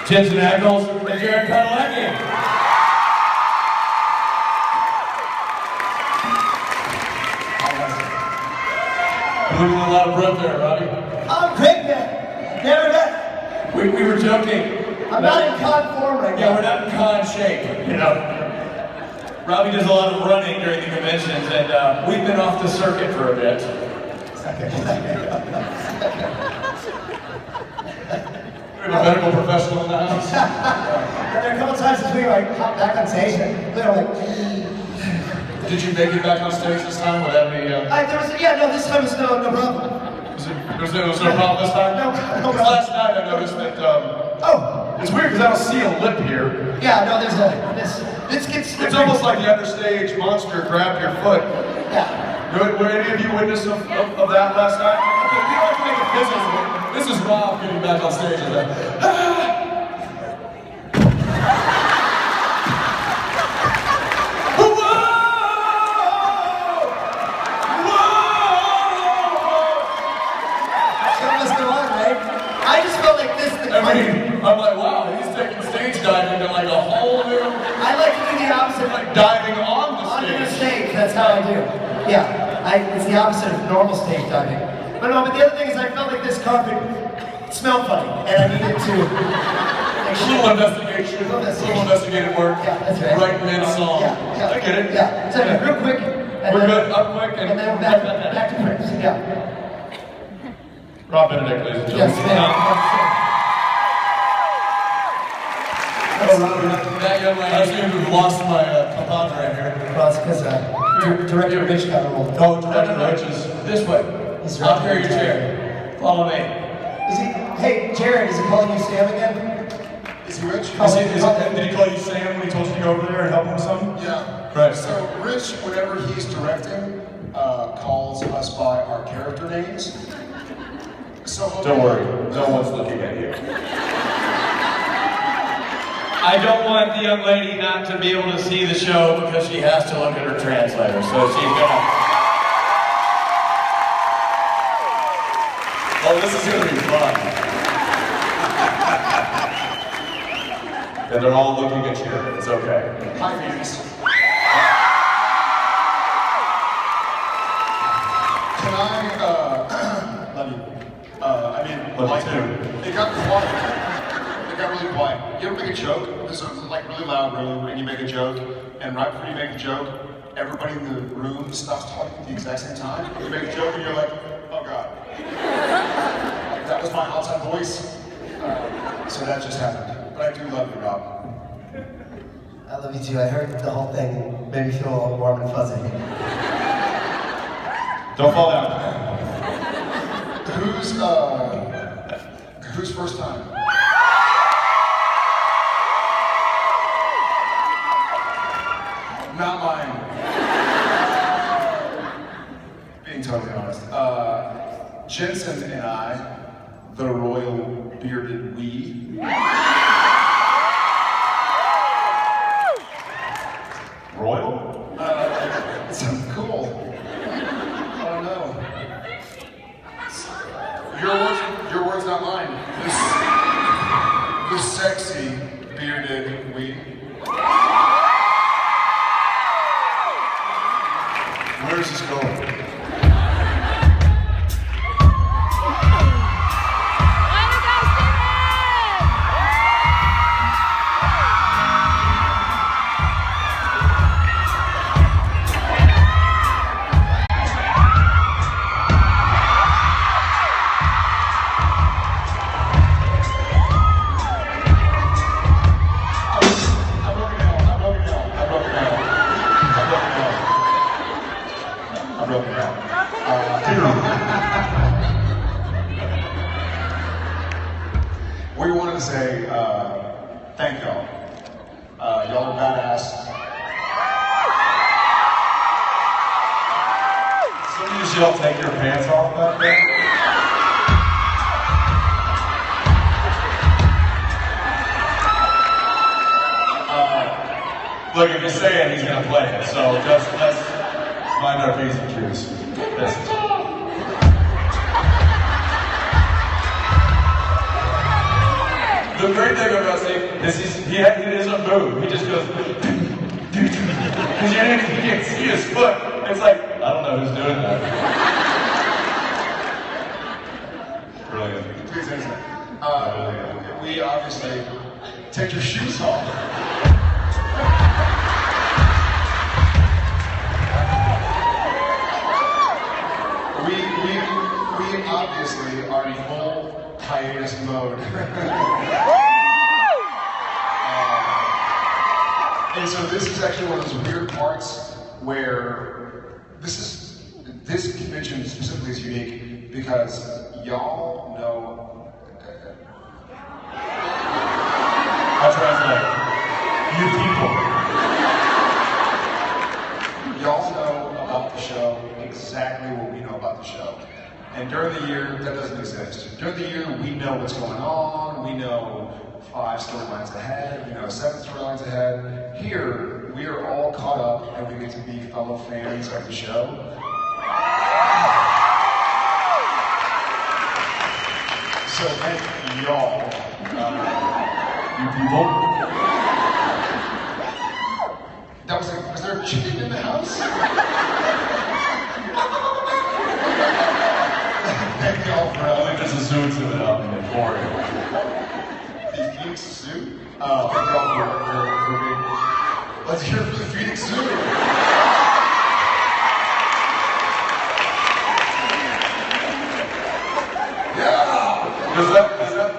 Jensen Ackles and Jared Padalecki. Losing a lot of breath there, Robbie. I'm great, man. Never done. We were joking. I'm not in con form right now. Yeah, we're not in con shape, you know. Robbie does a lot of running during the conventions, and we've been off the circuit for a bit. We have a medical professional in the house. There are a couple times since we hopped back on stage, and we were like, Did you make it back on stage this time? Would that be? This time was no problem. Was there no problem this time? No problem. Last night I noticed that. It's weird because I don't see a lip here. Yeah, no, this gets. It's almost like the understage monster grabbed your foot. Yeah. Were any of you witness of that last night? Okay, we don't have to make a business of it. This is Rob getting back on stage and like, I'm like, wow, he's taking stage diving to like a whole new... I like to do the opposite. Like diving on the stage. On the stage, that's how I do. Yeah, it's the opposite of normal stage diving. But the other thing is I felt like this carpet smelled funny, and I needed to... A little investigation, a little investigative work. Yeah, that's right. Right mid-song. Yeah. I get it. Yeah, so real quick. We're good, up quick. And then we're back to Prince, yeah. Rob Benedict, ladies and gentlemen. Yes, man. That young lady, I seem to have lost my compadre here. Well, it's because Director Rich got a roll. Oh, Director Rich is this way. I'll carry your chair. Follow me. Hey, Jared, is he calling you Sam again? Is he Rich? Did he call you Sam when he told you to go over there and help him with something? Yeah. Right. So Rich, whenever he's directing, calls us by our character names. So don't worry, no one's looking at you. I don't want the young lady not to be able to see the show because she has to look at her translator, so she's gonna... Oh, this is gonna be fun. And they're all looking at you, it's okay. Hi, Venus. Can I, love you. Love you too. It got quiet. It got really quiet. You ever make a joke? This is like really loud room, and you make a joke, and right before you make a joke, everybody in the room stops talking at the exact same time. You make a joke, and you're like, oh god. Like, that was my outside voice. So that just happened. But I do love you, Rob. I love you too. I heard the whole thing and made me feel all warm and fuzzy. Don't fall down. Who's first time? Not mine. Being totally honest. Jensen and I, the royal bearded we. Royal? It sounds cool. I don't know. Your words, not mine. The sexy bearded we. Where's this going? We wanted to say thank y'all. Y'all are badass. Some of you should all take your pants off back there. Look, if you say it, he's gonna play it. So just let's mind our P's and Q's. great thing about Steve is he doesn't move. He just goes, because you can't see his foot. It's like, I don't know who's doing that. Brilliant. Please answer. We obviously take your shoes off. We obviously are in full hiatus mode. And so this is actually one of those weird parts where this convention specifically is unique because y'all know. I'll translate. You people. Y'all know about the show exactly what we know about the show. And during the year, that doesn't exist. During the year, we know what's going on. We know 5 storylines ahead. We know 7 storylines ahead. Here, we are all caught up and we get to be fellow fans of the show. So thank y'all. You people. That was there a chicken in the house? Thank y'all for I think there's a zoo exhibit out in Florida. the Phoenix Zoo. Thank y'all for being. Let's hear it for the Phoenix Zoo. Yeah. Does that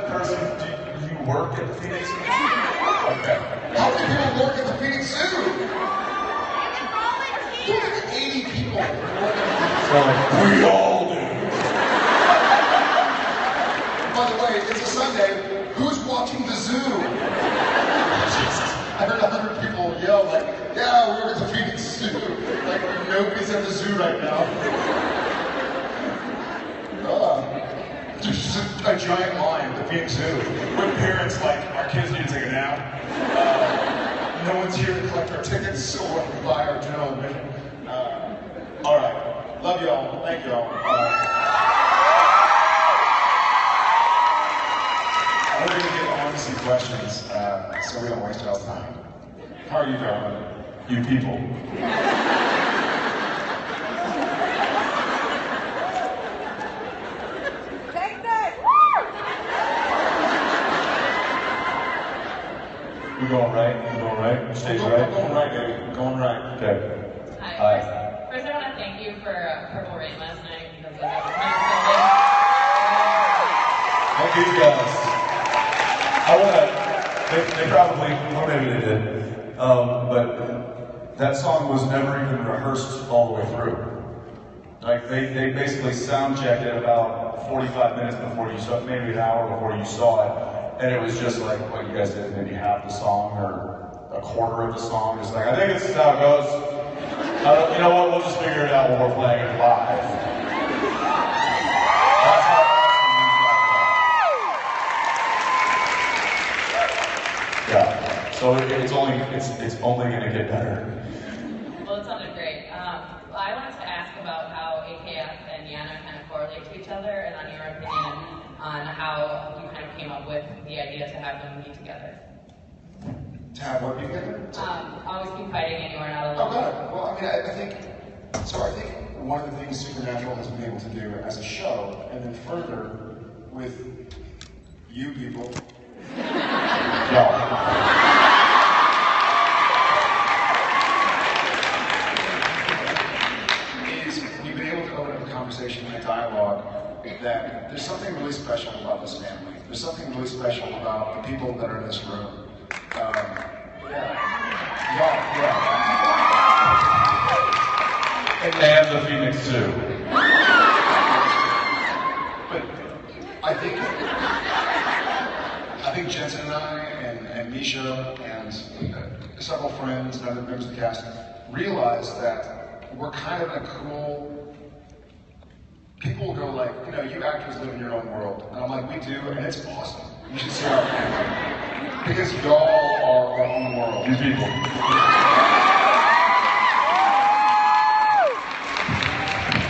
person, do you work at the Phoenix Zoo? Okay. How many people work at the Phoenix Zoo? There's like 80 people. So like, we all do. By the way, it's a Sunday. Who's watching the zoo? Jesus. I heard 100 people yell like, yeah, we're at the Phoenix Zoo. Like, nobody's at the zoo right now. There's just a giant line at the Phoenix Zoo with parents like, our kids need to take a nap. No one's here to collect our tickets, so we'll buy our general admission. All right. Love y'all. Thank y'all. We're going to get on to some questions, so we don't waste y'all's time. How are you doing? You people. We're going right? We're going right? Stage right? We're going right, baby. We're going right. Okay. Hi. First, I want to thank you for Purple Rain last night because it was Thank you guys. I want to, they probably, or maybe they did, but that song was never even rehearsed all the way through. Like, they basically sound checked it about 45 minutes before you saw it, maybe an hour before you saw it, and it was just like, what you guys did, maybe half the song or a quarter of the song. It's like, I think this is how it goes. You know what, we'll just figure it out when we're playing it live. That's how yeah, so it's only going to get better. Well, it sounded great. I wanted to ask about how AKF and Yana kind of correlate to each other, and on your opinion on how you kind of came up with the idea to have them be together. To have what together? Always keep fighting and you are not Oh, alone. got it. Well, I mean, I think one of the things Supernatural has been able to do as a show, and then further with you people, is we've been able to open up a conversation and a dialogue that there's something really special about this family. There's something really special about the people that are in this room. And the Phoenix Zoo. But I think Jensen and I and Misha and several friends and other members of the cast realized that we're kind of a cool. People will go like, you know, you actors live in your own world, and I'm like, we do, and it's awesome. You should see our family because y'all are our own world. You people.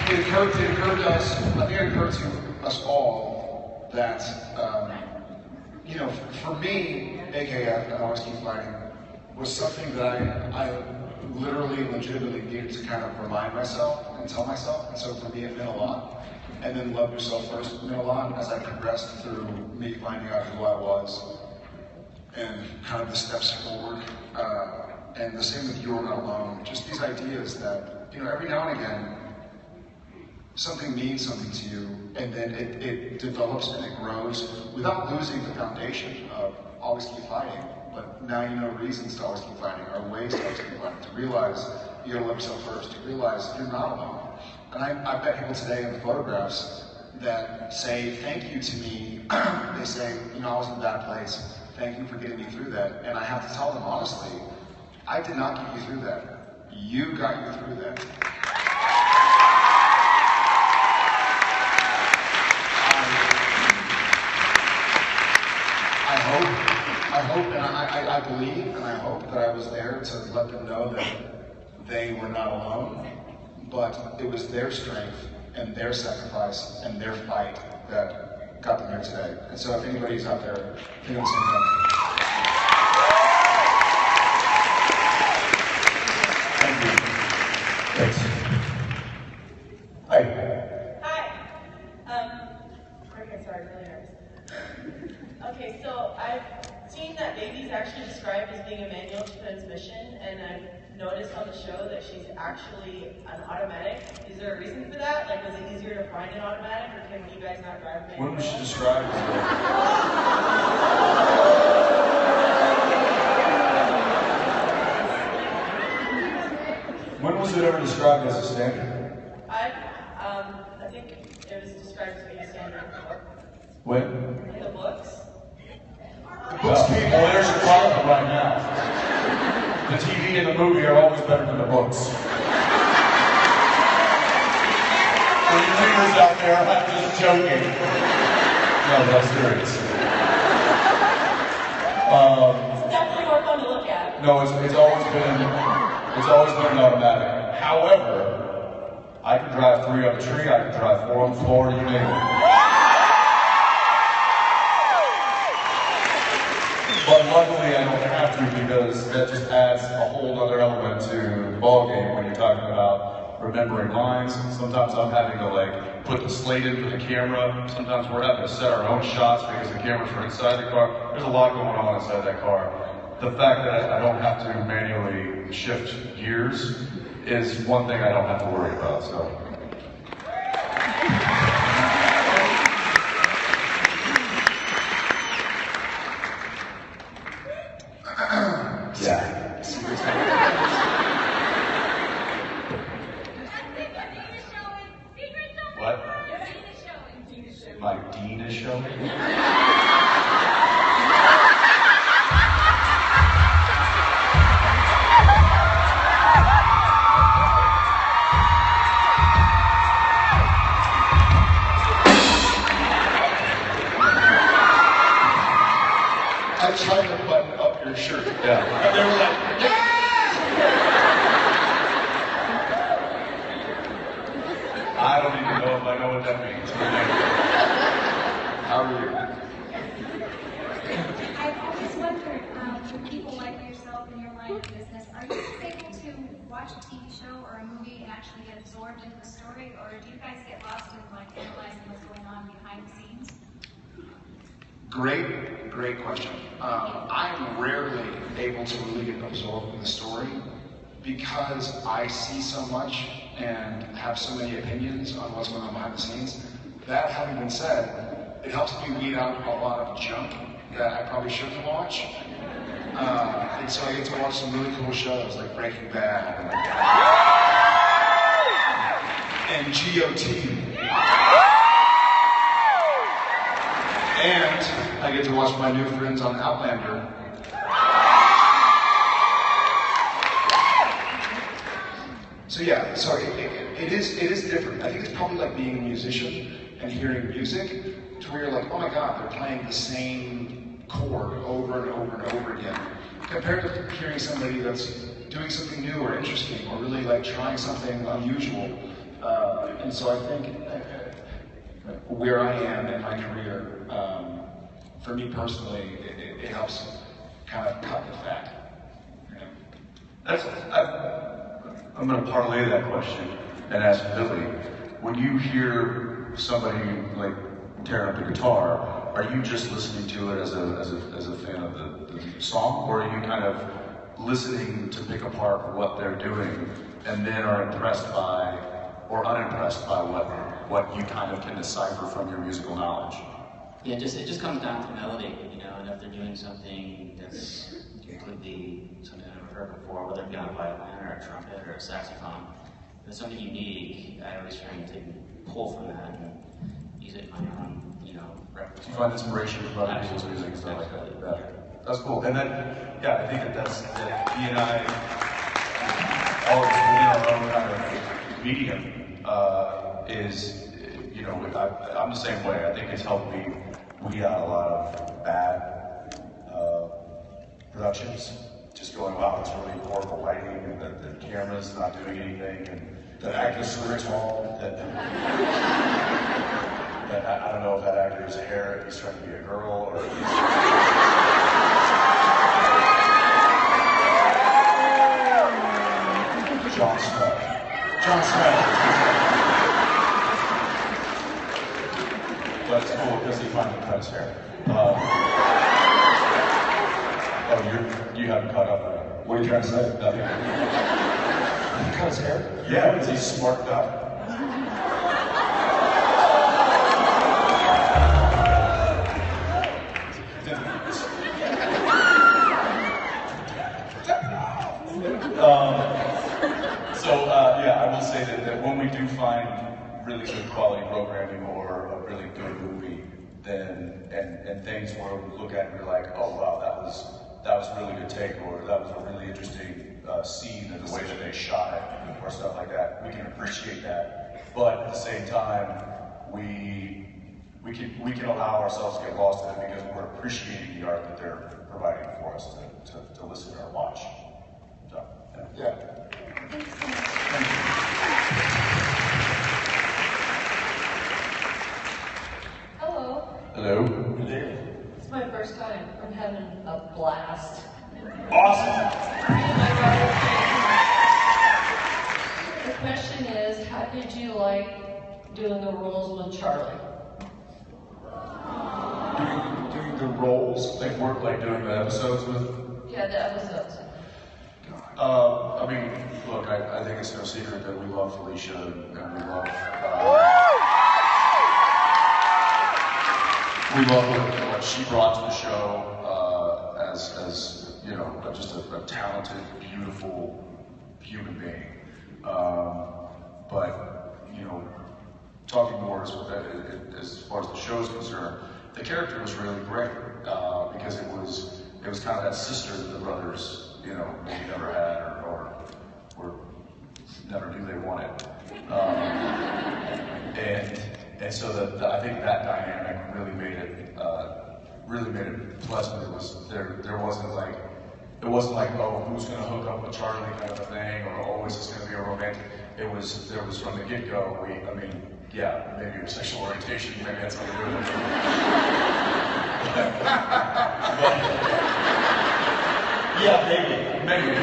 It occurred to us, I think it occurred to us all that you know, for me, AKF, and Always Keep Fighting, was something that I literally, legitimately needed to kind of remind myself and tell myself. And so for me, it meant a lot. And then Love Yourself First meant a lot as I progressed through me finding out who I was and kind of the steps forward. And the same with You're Not Alone. Just these ideas that, you know, every now and again, something means something to you, and then it develops and it grows without losing the foundation of always keep fighting. But now you know reasons to always keep fighting, or ways to always keep fighting, to realize you gotta love yourself first, to realize you're not alone. And I bet people today in the photographs that say thank you to me, they say, you know, I was in a bad place, thank you for getting me through that. And I have to tell them honestly, I did not get you through that. You got you through that. I hope, and I believe, and I hope that I was there to let them know that they were not alone, but it was their strength and their sacrifice and their fight that got them here today. And so if anybody's out there feeling the same thing, thank you. Thanks. Hi. Hi. Okay, sorry, really nervous. Okay, so I've seen that Baby's actually described as being a manual transmission, and I've noticed on the show that she's actually an automatic. Is there a reason for that? Like, was it easier to find an automatic, or can you guys not drive manual? When was she described as When was it ever described as a standard? I think it was described as being a standard in the book. When? In the books. Well, there's your problem right now. The TV and the movie are always better than the books. For you readers out there, I'm just joking. No, but I'm serious. It's definitely more fun to look at. No, it's always been an automatic. However, I can drive 3 on the tree, I can drive 4 on the floor, you name it. But luckily I don't have to, because that just adds a whole other element to the ballgame when you're talking about remembering lines. Sometimes I'm having to like put the slate in for the camera. Sometimes we're having to set our own shots because the cameras are inside the car. There's a lot going on inside that car. The fact that I don't have to manually shift gears is one thing I don't have to worry about. So. Yeah. What? My dean is showing? I tried to button up your shirt. Yeah. And they were like, yeah! I don't even know if I know what that means. How are you? I've always wondered, for people like yourself in your line of business, are you able to watch a TV show or a movie and actually get absorbed into the story, or do you guys get lost in like analyzing what's going on behind the scenes? Great question. I am rarely able to really get absorbed in the story because I see so much and have so many opinions on what's going on behind the scenes. That having been said, it helps me weed out a lot of junk that I probably shouldn't watch. And so I get to watch some really cool shows like Breaking Bad and GOT. And I get to watch my new friends on Outlander. So yeah, so it is different. I think it's probably like being a musician and hearing music to where you're like, oh my God, they're playing the same chord over and over and over again. Compared to hearing somebody that's doing something new or interesting or really like trying something unusual. And so I think where I am in my career, for me personally, it helps kind of cut the fat. You know? I'm going to parlay that question and ask Billy, when you hear somebody like tearing up the guitar, are you just listening to it as a fan of the song, or are you kind of listening to pick apart what they're doing and then are impressed by or unimpressed by what you kind of can decipher from your musical knowledge? Yeah, it just comes down to melody, you know, and if they're doing something that's completely something I've never heard before, whether it be on a violin or a trumpet or a saxophone, if it's something unique, I always try and pull from that and use it in my own, you know, repertoire. You find inspiration from other people's music and stuff like that. Yeah. That's cool. And then, yeah, I think that he and I, all of us within our own kind of medium, is, you know, I'm the same way. I think it's helped me weed out a lot of bad productions. Just going, wow, it's really horrible lighting, and the camera's not doing anything, and the actor's so tall that I don't know if that actor's hair, if he's trying to be a girl, or if he's... John Snow. But it's cool because he finally cut his hair. You haven't caught up. What are you trying to say? Nothing. He cut his hair? Yeah, because he's a smart guy. Yeah, I will say that when we do find really good quality programming or a really good movie, then and things where we look at and we're like, oh wow, that was a really good take, or that was a really interesting scene and the way that they shot it, or stuff like that. We can appreciate that, but at the same time, we can allow ourselves to get lost in it because we're appreciating the art that they're providing for us to listen or watch. So, yeah. Hello. Hello. It's my first time. I'm having a blast. Awesome. The question is, how did you like doing the roles with Charlie? Doing the roles, like work, like doing the episodes with? Yeah, the episodes. I mean, look, I think it's no secret that we love Felicia and we love what she brought to the show as you know, just a talented, beautiful human being. But you know, talking more as far as the show is concerned, the character was really great because it was kind of that sister that the brothers, you know, maybe never had or never knew they wanted. And so I think that dynamic really made it pleasant. It wasn't like, oh, who's gonna hook up with Charlie kind of a thing, or oh, is this gonna be a romantic? There was from the get-go, yeah, maybe your sexual orientation maybe had something to do with it. Yeah, maybe.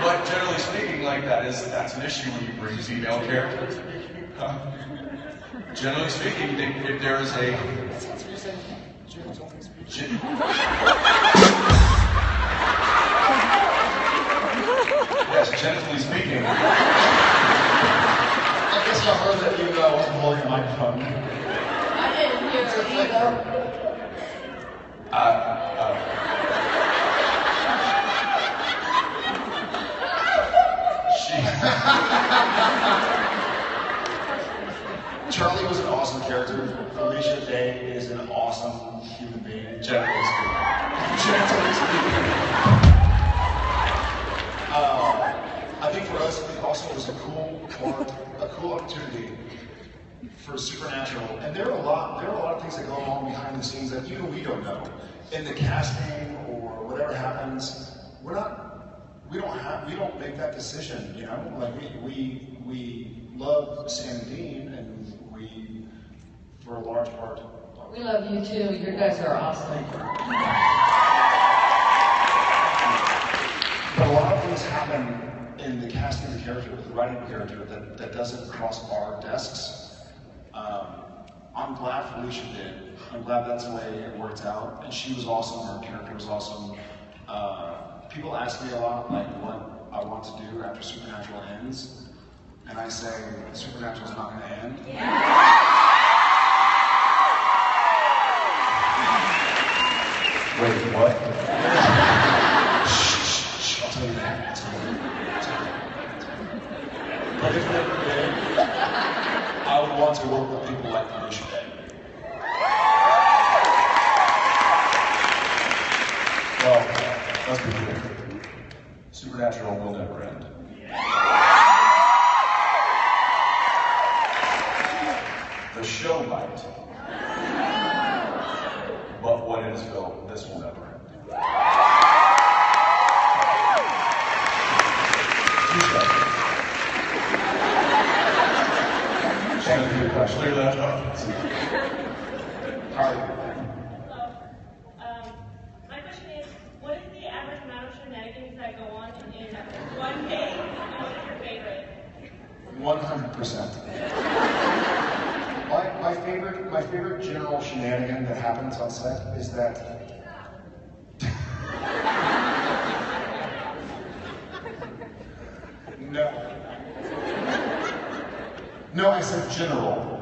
But generally speaking, like that's an issue when you bring female characters. Generally speaking, if there is a yes, generally speaking. I guess I heard that you wasn't holding the microphone. I didn't hear it either. Charlie was an awesome character. Felicia Day is an awesome human being. Generally speaking. I think for us, it also was a cool opportunity for Supernatural. And there are a lot of things that go on behind the scenes that even we don't know. In the casting or whatever happens, we don't make that decision, you know? Like we love Sam and Dean, and we, for a large part, We love you too. You guys are awesome. But a lot of things happen in the casting of the character, the writing of the character, that doesn't cross our desks. I'm glad Felicia did. I'm glad that's the way it worked out. And she was awesome, her character was awesome. People ask me a lot, like, what I want to do after Supernatural ends. And I say, Supernatural's not going to end. Wait, what? Shh, I'll tell you that. But if it ever did, I would want to work with people like Felicia did. Well, let's be clear. Supernatural will never end. The show might. But what is built, this will never end. Clear that up. Alright. My question is, what is the average amount of shenanigans that go on in one day? And what is your favorite? 100%. My favorite general shenanigan that happens on set is that No, I said general.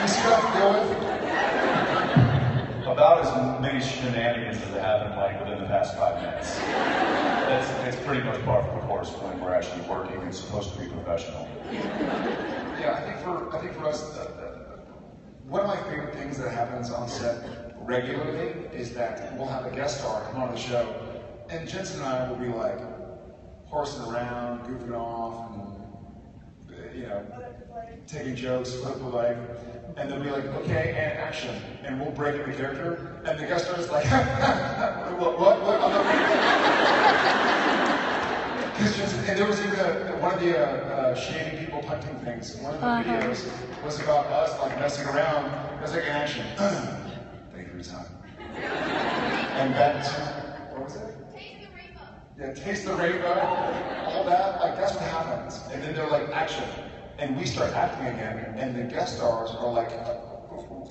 You see what I'm going? About as many shenanigans as happened like within the past 5 minutes. It's pretty much par for the course when we're actually working and supposed to be professional. Yeah, I think for us, one of my favorite things that happens on set regularly is that we'll have a guest star come on the show, and Jensen and I will be like horsing around, goofing off, and taking jokes, flip the life, and they'll be like, okay, and action, and we'll break into character, and the guest star's like, what? And there was even one of the shaming people punting things. One of the videos was about us like messing around. It was like action. Thank you for your time. And that, what was it? Taste the rainbow. Yeah, taste the rainbow. All that, like that's what happens. And then they're like action, and we start acting again, and the guest stars are like,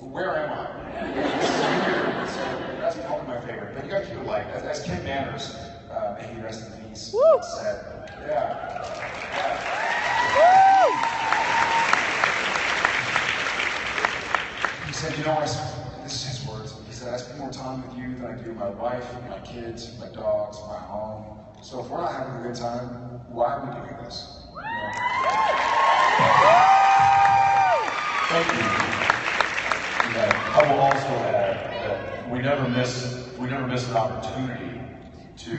where am I? It's weird. So that's probably my favorite. But you gotta keep it light. As Ken Manners, may he rest in peace, said, he said, this is his words. He said, I spend more time with you than I do my wife, my kids, my dogs, my home. So if we're not having a good time, why are we doing this? Thank you. I will also add that we never miss an opportunity to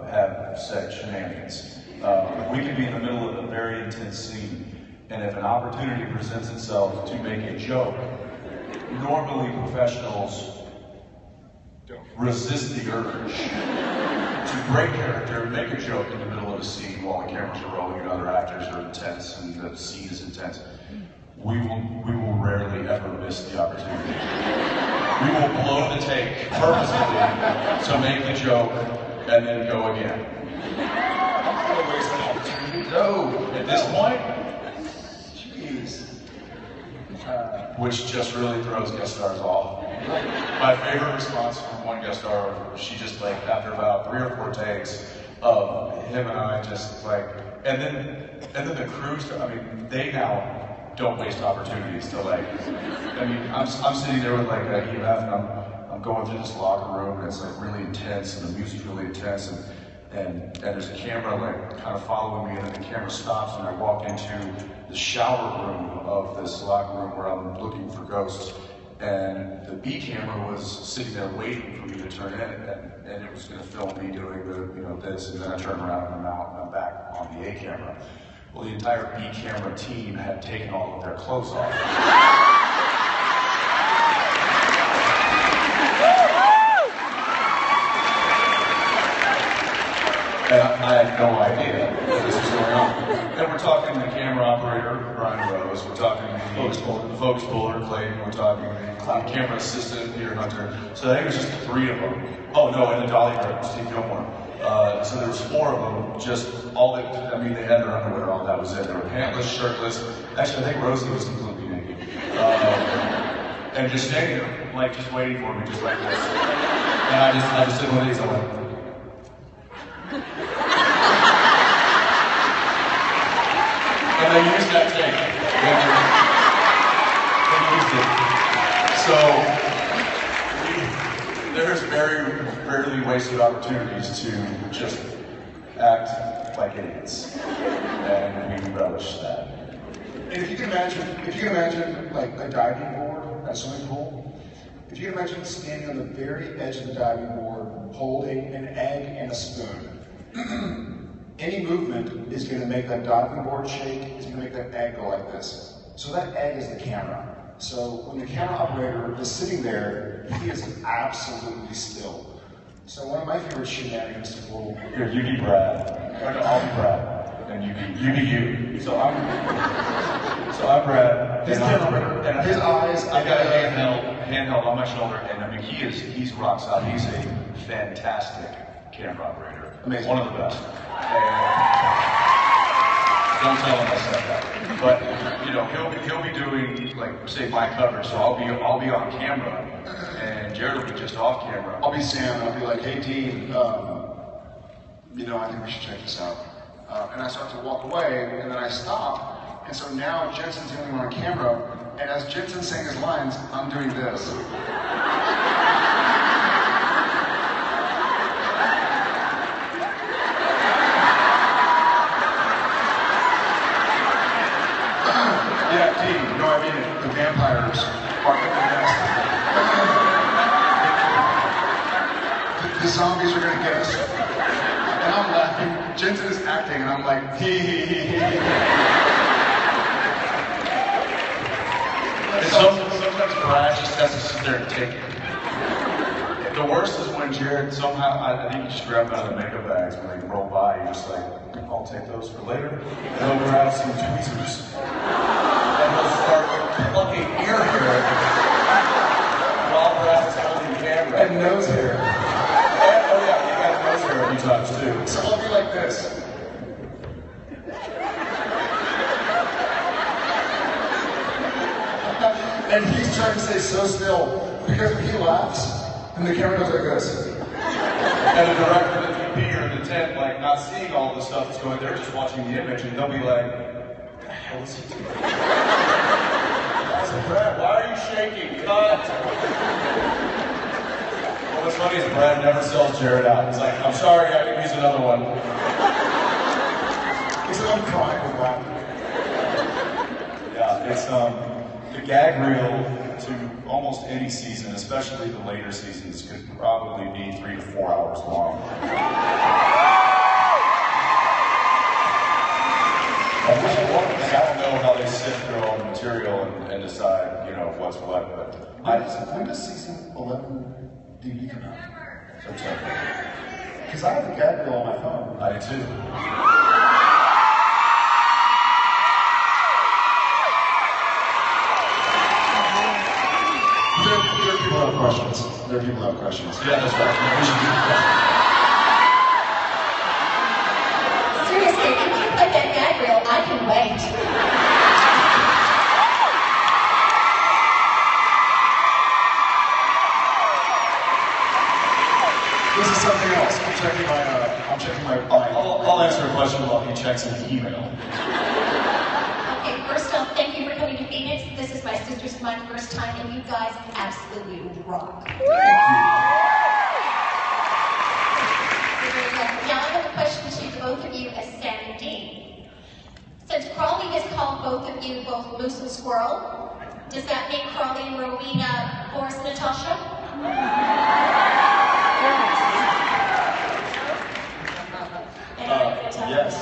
have said shenanigans. We can be in the middle of a very intense scene, and if an opportunity presents itself to make a joke, normally professionals resist the urge to break character and make a joke in the middle of a scene while the cameras are rolling and other actors are intense and the scene is intense. We will rarely ever miss the opportunity. We will blow the take purposefully to make the joke and then go again. No, at this point, jeez. Which just really throws guest stars off. My favorite response from one guest star, she just like, after about 3 or 4 takes of him and I just like, and then the crews, they now don't waste opportunities to like, I'm sitting there with like a EMF and I'm going through this locker room and it's like really intense and the music's really intense and there's a camera like kind of following me and then the camera stops and I walk into the shower room of this locker room where I'm looking for ghosts and the B camera was sitting there waiting for me to turn in and it was going to film me doing the, this and then I turn around and I'm out and I'm back on the A camera. Well, the entire B camera team had taken all of their clothes off. And I had no idea that this was going on. And we're talking the camera operator, Brian Rose, we're talking the focus puller, Clayton, we're talking the camera assistant, Peter Hunter. So I think it was just the three of them. Oh no, and the dolly director, Steve Gilmore. So there was four of them, just all that, I mean, they had their underwear on, that was it. They were pantless, shirtless. Actually, I think Rosie was completely naked. And just standing there, like, just waiting for me, just like this. And I just did one of these, I went, and they used that tape. They used it. So, there's very rarely wasted opportunities to just act like idiots. And we relish that. And if you can imagine like a diving board at a swimming pool, if you can imagine standing on the very edge of the diving board, holding an egg and a spoon, any movement is going to make that diving board shake, is going to make that egg go like this. So that egg is the camera. So when the camera operator is sitting there, he is absolutely still. So one of my favorite shenanigans to pull. Here, you be Brad. I'll be Brad. And you be you. So I'm Brad. His camera, and his eyes. I got a handheld on my shoulder, and I mean he's rock solid. He's a fantastic camera operator. Amazing. One of the best. And don't tell him I said that. But you know, he'll be doing like say my coverage, so I'll be on camera, and Jared will be just off camera. I'll be Sam, and I'll be like, hey Dean, you know, I think we should check this out. And I start to walk away, and then I stop. And so now Jensen's the only one on camera, and as Jensen's saying his lines, I'm doing this. Yeah, Dean, no, I mean it. The vampires are in the nest. The zombies are gonna get us. And I'm laughing. Jensen is acting, and I'm like, hee hee hee hee. And sometimes Brad just has to sit there and take it. The worst is when Jared somehow, I think you just grab them out of the makeup bags when they roll by, you're just like, I'll take those for later. And he'll grab some tweezers. And he'll start plucking ear hair while Brad's holding the camera. And nose hair. Oh yeah, you got nose hair a few times too. So I'll be like this. And he's trying to stay so still because when he laughs, and the camera goes like this. And the director, the VP, or the tent, like not seeing all the stuff that's going, they're just watching the image, and they'll be like, "What the hell is he doing?" I said, "Brad, why are you shaking? Cut!" Well, what's funny is Brad never sells Jared out. He's like, "I'm sorry, I can use another one." He said, I'm crying with laughter. Yeah, it's the gag reel to almost any season, especially the later seasons, could probably be 3 to 4 hours long. I don't know how they sift through all the material and decide, you know, what's what, but When does season 11 DVD come out? September. Because I have the gag reel on my phone. I do too. There are people who have questions. There are people who have questions. Yeah, that's right. We should do that. Seriously, if you put that gag reel, I can wait. This is something else. I'm checking my I'll answer a question while he checks his email. Okay, first off, thank you for coming to Phoenix. This is my sister's and my first time, and you guys absolutely rock. Thank you. Now I have a question to both of you as Sam and Dean. Since Crawley has called both of you both Moose and Squirrel, does that make Crawley and Rowena Boris and Natasha? Yes.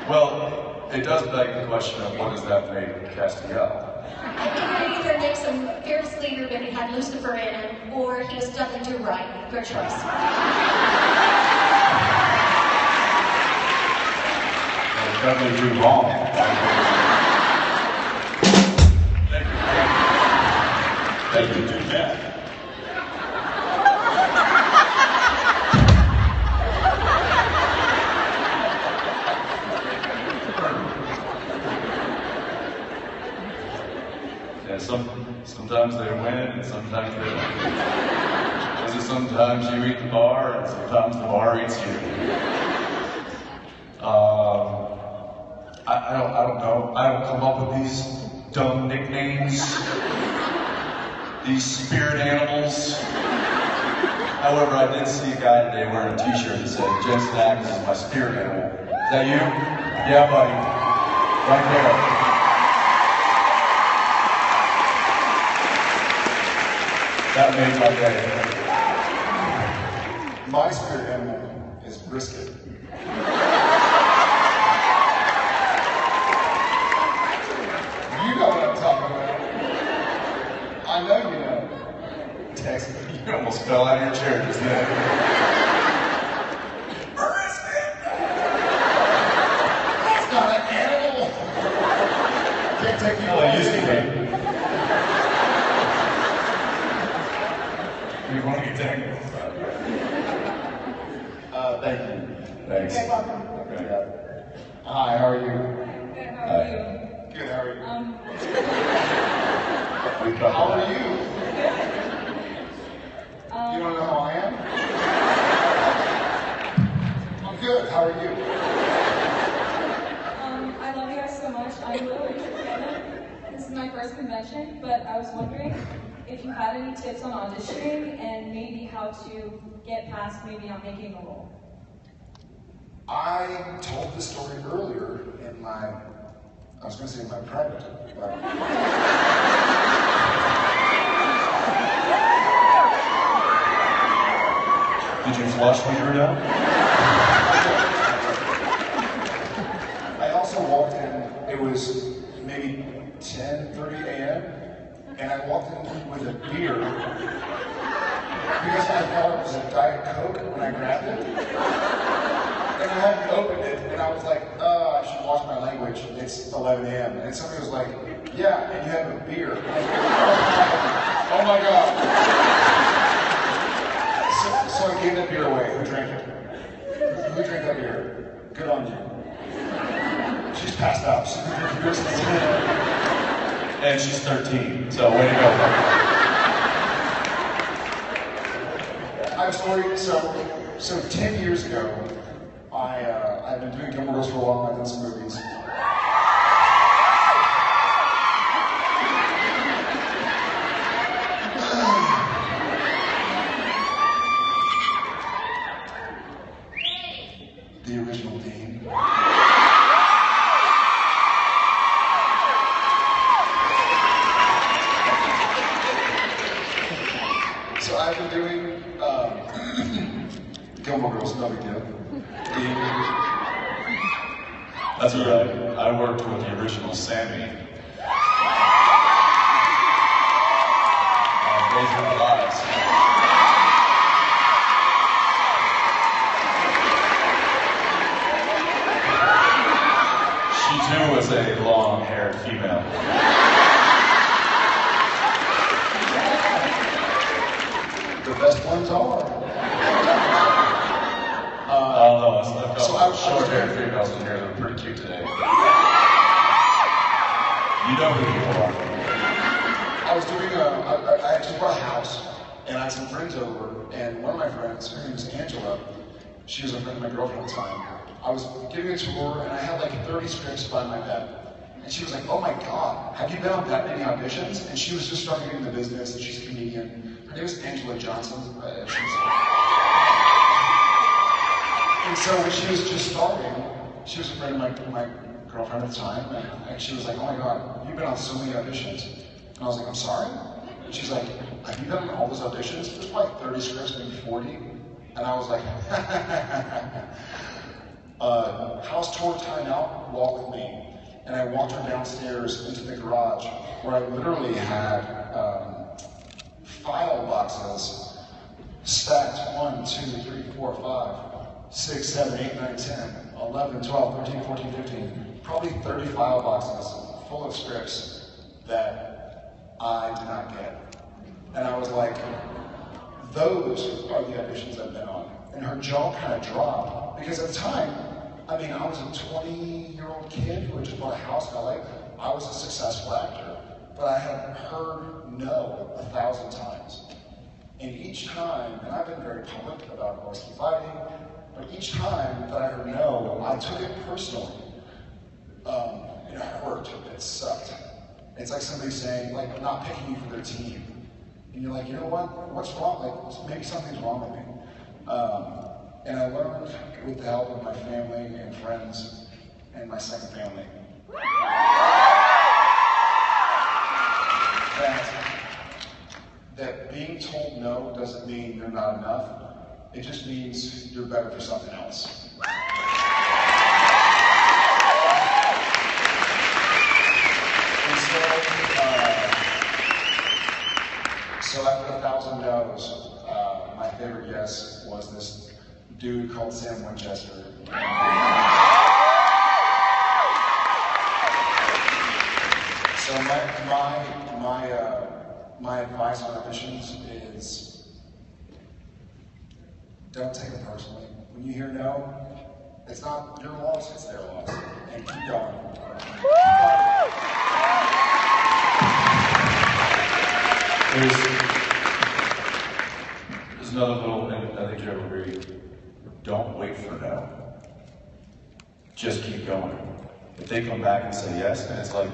Well, it does beg the question of what does that make Castiel? I think it either makes him fearless leader when he had Lucifer in him, or he was Dudley Do Right. Your choice. that they do wrong. Thank you. Do that. Yeah, sometimes they win and sometimes they don't. Because sometimes you eat the bar and sometimes the bar eats you. I don't know. I don't come up with these dumb nicknames. These spirit animals. However, I did see a guy today wearing a t-shirt that said, Jensen Atkins is my spirit animal. Is that you? Yeah, buddy. Right there. That made my day. My spirit animal is brisket. You know what I'm talking about. I know you know. Texas. You almost fell out of your chair just then. Brisket! That's not an animal. Can't take you Well, it used to be. We want to get technical. Thank you. Thanks. Okay. Hi, how are you? Good, how are you? Good, how are you? We How are you? You don't know how I am? I'm good, how are you? I love you guys so much. I'm really excited. This is my first convention, but I was wondering if you had any tips on auditioning and maybe how to get past maybe not making a role. I told this story earlier in my, I was going to say my private, but Did you flush when you were done? I also walked in, it was maybe 10:30 a.m. and I walked in with a beer because I thought it was a Diet Coke when I grabbed it. And I hadn't opened it, and I was like, I should watch my language. It's 11 a.m. And somebody was like, yeah, and you have a beer. And I was like, oh my God. So I gave that beer away. Who drank it? Who drank that beer? Good on you. She's passed out. She's been drinking beer since 10 a.m. And she's 13, so way to go. I have a story. So 10 years ago, I've been doing Gilmore Girls for a while. I've done some movies. The original Dean. So I've been doing Gilmore Girls, no big deal. That's all right. I worked with the original Sammy. Those were the lives. She too was a long-haired female. The best ones are. I don't know. I've So got short-haired females in here that are pretty cute today. You know who you are. I was doing I actually bought a house, and I had some friends over, and one of my friends, her name is Angela, she was a friend of my girlfriend at the time. I was giving a tour, and I had like 30 scripts by my bed. And she was like, oh my God, have you been on that many auditions? And she was just starting in the business, and she's a comedian. Her name is Angela Johnson. And so when she was just starting, she was a friend of my girlfriend at the time, and she was like, oh my God, you've been on so many auditions. And I was like, I'm sorry? And she's like, have you been on all those auditions? There's probably 30 scripts, maybe 40. And I was like, house tour time out, walk with me. And I walked her downstairs into the garage where I literally had file boxes stacked 1, 2, 3, 4, 5 6, 7, 8, 9, 10, 11, 12, 13, 14, 15, probably 30 file boxes full of scripts that I did not get. And I was like, those are the auditions I've been on. And her jaw kind of dropped, because at the time, I mean, I was a 20-year-old kid who had just bought a house in LA. I was a successful actor, but I had heard no 1,000 times. And each time, and I've been very public about always keep fighting, but each time that I heard no, I took it personally. It hurt, it sucked. It's like somebody saying, like, not picking you for their team. And you're like, you know what, what's wrong? Like, maybe something's wrong with me. And I learned with the help of my family and friends and my second family that being told no doesn't mean you're not enough. It just means you're better for something else. And so after 1,000 no's, my favorite yes was this dude called Sam Winchester. So my advice on auditions is don't take it personally. When you hear no, it's not your loss, it's their loss. And keep going. There's another little thing I think you ever read. Don't wait for no. Just keep going. If they come back and say yes, then it's like,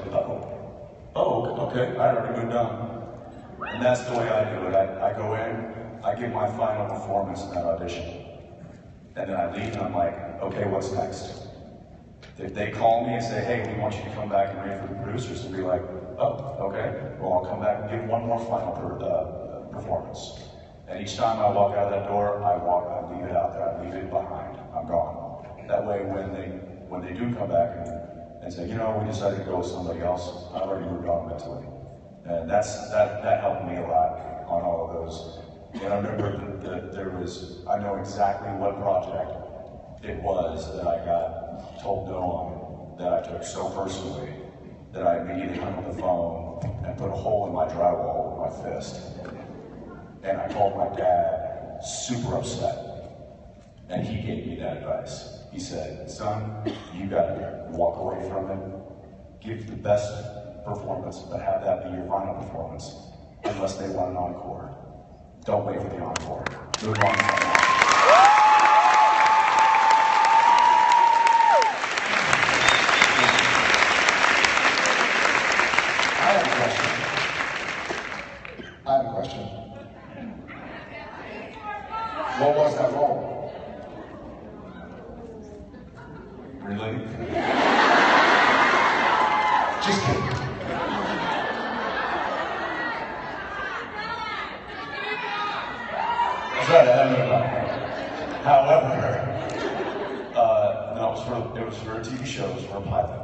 oh, okay, I already moved on. And that's the way I do it. I go in, I give my final performance in that audition. And then I leave and I'm like, okay, what's next? If they call me and say, hey, we want you to come back and read for the producers, and be like, oh, okay, well, I'll come back and give one more final performance. And each time I walk out of that door, I leave it out there, I leave it behind, I'm gone. That way when they do come back and say, you know, we decided to go with somebody else, I already moved on mentally. And that helped me a lot on all of those. And I remember that I know exactly what project it was that I got told no on, that I took so personally, that I immediately hung up the phone and put a hole in my drywall with my fist. And I called my dad, super upset. And he gave me that advice. He said, son, you gotta walk away from it, give the best performance, but have that be your final performance, unless they want an encore. Don't wait for the encore. Move on from that. I have a question. What was that role? Really? Just kidding. That's right, I haven't about it. However, no, it was for a TV show, it was for a pilot.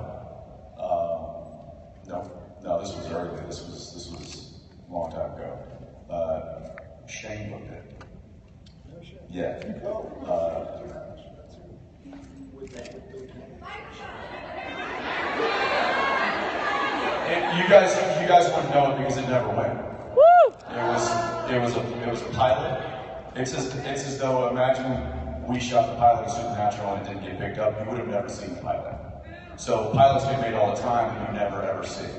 No, this was early, this was a long time ago. Shane booked it. Yeah. You guys wouldn't know it because it never went. It was a pilot. It's as though, imagine we shot the pilot of Supernatural and it didn't get picked up, you would have never seen the pilot. So pilots get made all the time and you never ever see.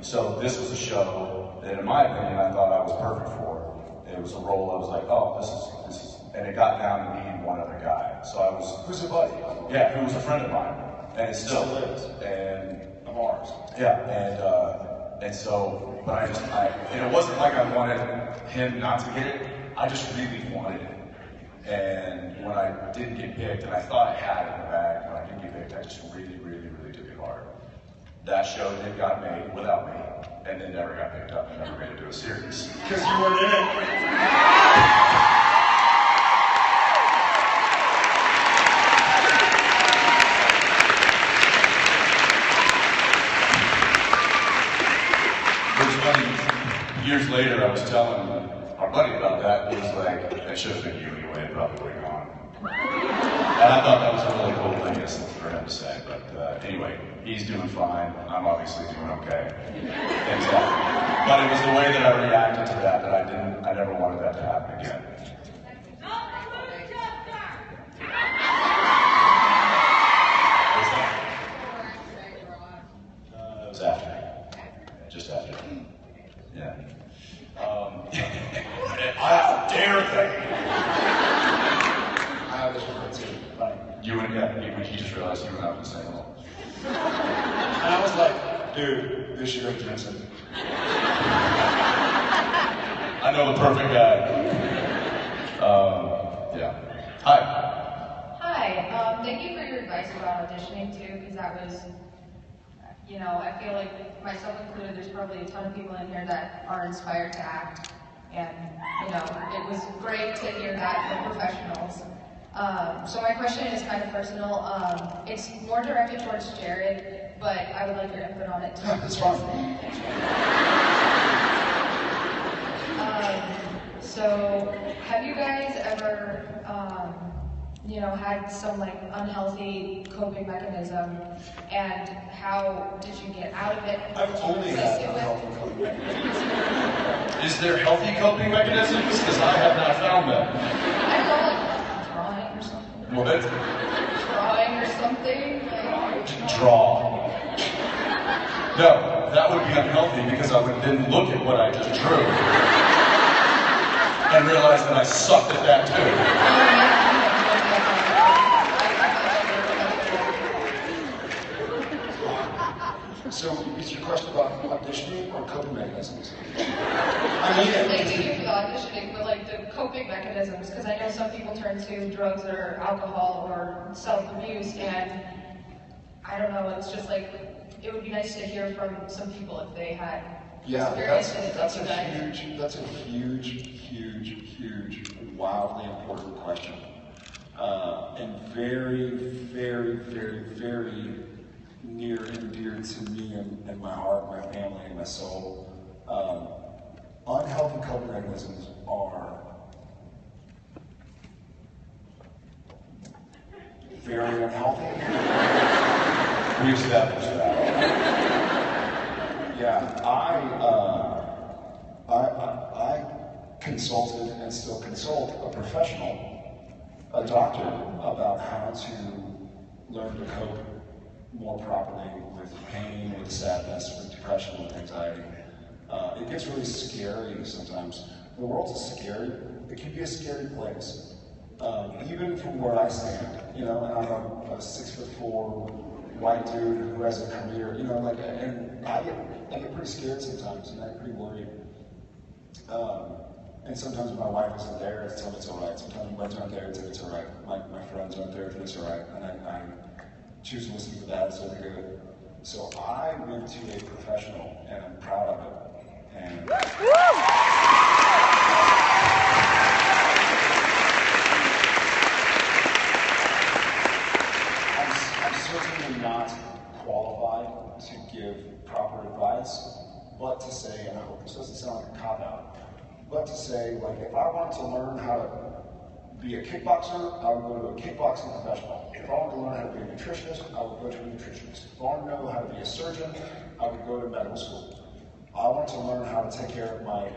So this was a show that in my opinion I thought I was perfect for. It was a role I was like, oh, this is, and it got down to me and one other guy. So I was, Who's a buddy? yeah, who was a friend of mine, and it still is. And Of ours. yeah, and so, but and it wasn't like I wanted him not to get it, I just really wanted it. And when I didn't get picked, and I thought I had it in the bag, when I didn't get picked, I just really, really, really took it hard. That show then got made without me, and then never got picked up and never made it to a series. Because you weren't in it. Years later, I was telling our buddy about that, and he was like, that should have been you anyway, it probably would have gone. And I thought that was a really cool thing for him to say. But anyway, he's doing fine. I'm obviously doing okay. But it was the way that I reacted to that I never wanted that to happen again. It was after. Just after. Yeah. How dare they? I have this one too. Funny. You just realized you went out and sang along. And I was like, dude, this year at Jensen. I know the perfect guy. Yeah. Hi. Hi. Thank you for your advice about auditioning too, because that was, I feel like myself included, there's probably a ton of people in here that are inspired to act, and it was great to hear that from professionals. So my question is kind of personal. It's more directed towards Jared, but I would like your input on it too. That's fine. So have you guys ever, had some unhealthy coping mechanism, and how did you get out of it? I've only had unhealthy coping mechanisms. Is there healthy coping mechanisms? Because I have not found them. I don't know, drawing or something. Well, that's Drawing or something. draw. No, that would be unhealthy because I would then look at what I just drew and realize that I sucked at that too. So, is your question about auditioning or coping mechanisms? Thank you for the auditioning, but the coping mechanisms, because I know some people turn to drugs or alcohol or self-abuse, and I don't know, it's just it would be nice to hear from some people if they had experiences that's like you guys. a huge, wildly important question. And very, very, very, very near and dear to me and my heart, my family, and my soul. Unhealthy coping mechanisms are very unhealthy. We established that. Yeah, I consulted and still consult a professional, a doctor, about how to learn to cope more properly with pain, with sadness, with depression, with anxiety. It gets really scary sometimes. The world's it can be a scary place. Even from where I stand, and I'm a 6'4" white dude who has a career, and I get pretty scared sometimes, and I get pretty worried. And sometimes my wife isn't there to tell me it's all right. Sometimes my friends aren't there to tell me it's all right. My friends aren't there to tell me it's all right. And I choose to listen to the bad instead of the good. So I went to a professional, and I'm proud of it. And I'm certainly not qualified to give proper advice, but to say, and I hope this doesn't sound like a cop-out, but to say, if I wanted to learn how to be a kickboxer, I would go to a kickboxing professional. If I wanted to learn how to be a nutritionist, I would go to a nutritionist. If I wanted to know how to be a surgeon, I would go to medical school. I wanted to learn how to take care of my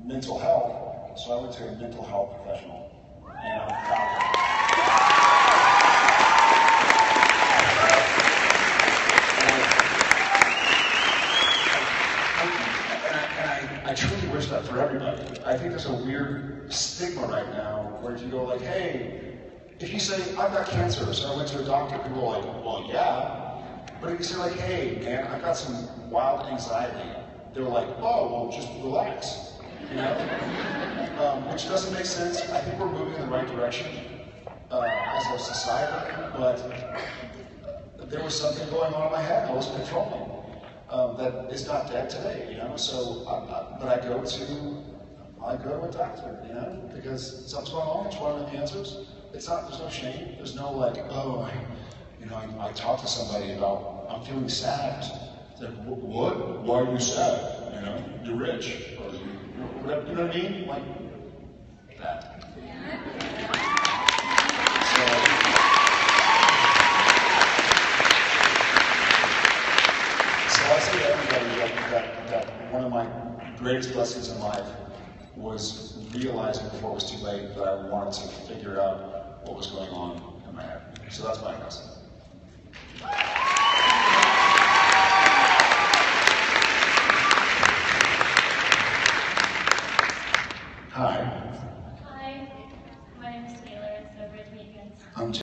mental health, so I went to a mental health professional. And I'm proud of it. I truly wish that for everybody. I think there's a weird stigma right now where if you go hey, if you say, I've got cancer, so I went to a doctor, people are well, yeah. But if you say hey, man, I've got some wild anxiety, they're oh, well, just relax, which doesn't make sense. I think we're moving in the right direction as a society, but there was something going on in my head I was controlling. That is not dead today, So, but I go to a doctor, because something's going on. It's one of the answers. There's no shame. There's no I talked to somebody about I'm feeling sad. It's what? Why are you sad? You're rich, or whatever. You know what I mean? That. So greatest blessings in life was realizing before it was too late that I wanted to figure out what was going on in my head. So that's my message.